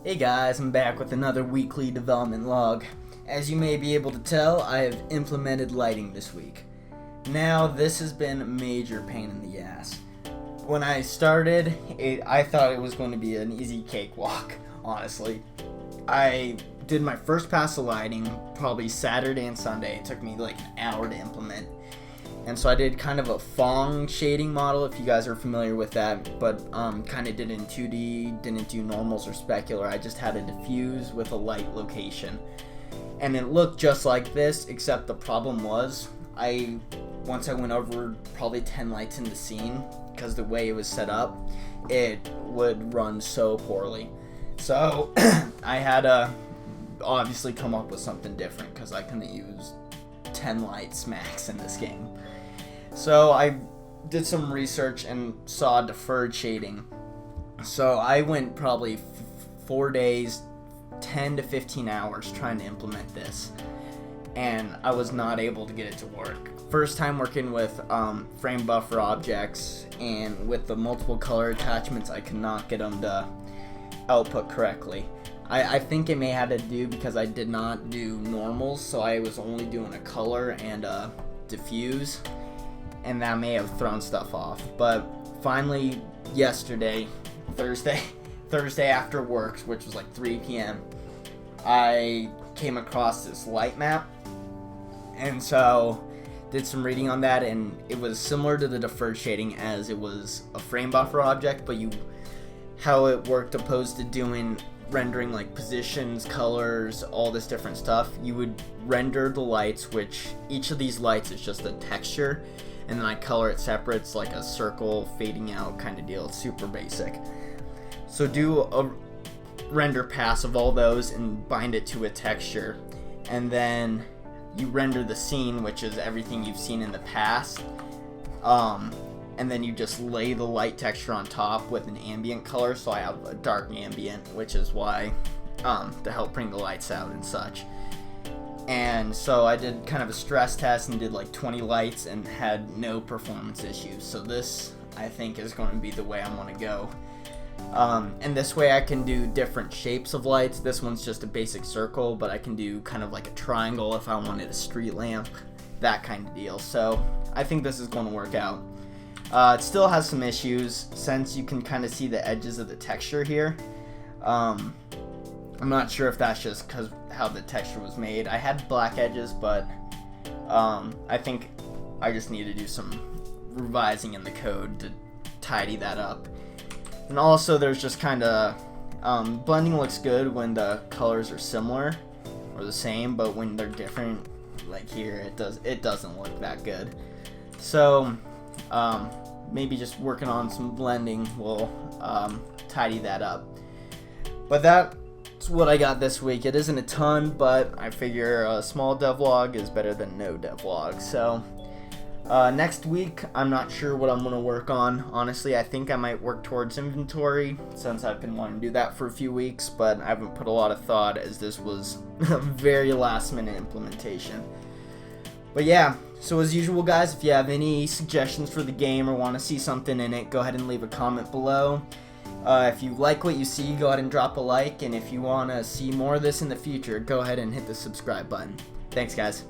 Hey guys, I'm back with another weekly development log. As you may be able to tell, I have implemented lighting this week. Now, this has been a major pain in the ass. When I started, I thought it was going to be an easy cakewalk, honestly. I did my first pass of lighting probably Saturday and Sunday. It took me like an hour to implement. And so I did kind of a Phong shading model, if you guys are familiar with that, but kind of did it in 2D, didn't do normals or specular. I just had a diffuse with a light location. And it looked just like this, except the problem was, once I went over probably 10 lights in the scene, because the way it was set up, it would run so poorly. So I had to obviously come up with something different, because I couldn't use 10 lights max in this game. So I did some research and saw deferred shading. So I went probably 4 days, 10 to 15 hours trying to implement this, and I was not able to get it to work. First time working with frame buffer objects, and with the multiple color attachments, I could not get them to output correctly. I think it may have to do because I did not do normals, so I was only doing a color and a diffuse, and that may have thrown stuff off. But finally, yesterday, Thursday after work, which was like 3 p.m., I came across this light map, and so did some reading on that, and it was similar to the deferred shading as it was a frame buffer object, but how it worked opposed to doing rendering like positions, colors, all this different stuff. You would render the lights, which each of these lights is just a texture, and then I color it separate. It's like a circle fading out kind of deal. It's super basic. So do a render pass of all those and bind it to a texture, and then you render the scene, which is everything you've seen in the past, and then you just lay the light texture on top with an ambient color. So I have a dark ambient, which is why to help bring the lights out and such. And so I did kind of a stress test and did like 20 lights and had no performance issues. So this, I think, is going to be the way I want to go. And this way I can do different shapes of lights. This one's just a basic circle, but I can do kind of like a triangle if I wanted a street lamp, that kind of deal. So I think this is going to work out. It still has some issues since you can kind of see the edges of the texture here. I'm not sure if that's just because how the texture was made. I had black edges, but I think I just need to do some revising in the code to tidy that up. And also there's just kind of blending looks good when the colors are similar or the same, but when they're different, like here, it doesn't look that good. So maybe just working on some blending will tidy that up. But that's what I got this week. It isn't a ton, but I figure a small devlog is better than no devlog. So next week, I'm not sure what I'm going to work on. Honestly, I think I might work towards inventory, since I've been wanting to do that for a few weeks, but I haven't put a lot of thought, as this was a very last minute implementation. But yeah, so as usual guys, if you have any suggestions for the game or want to see something in it, go ahead and leave a comment below. If you like what you see, go ahead and drop a like, and if you want to see more of this in the future, go ahead and hit the subscribe button. Thanks guys.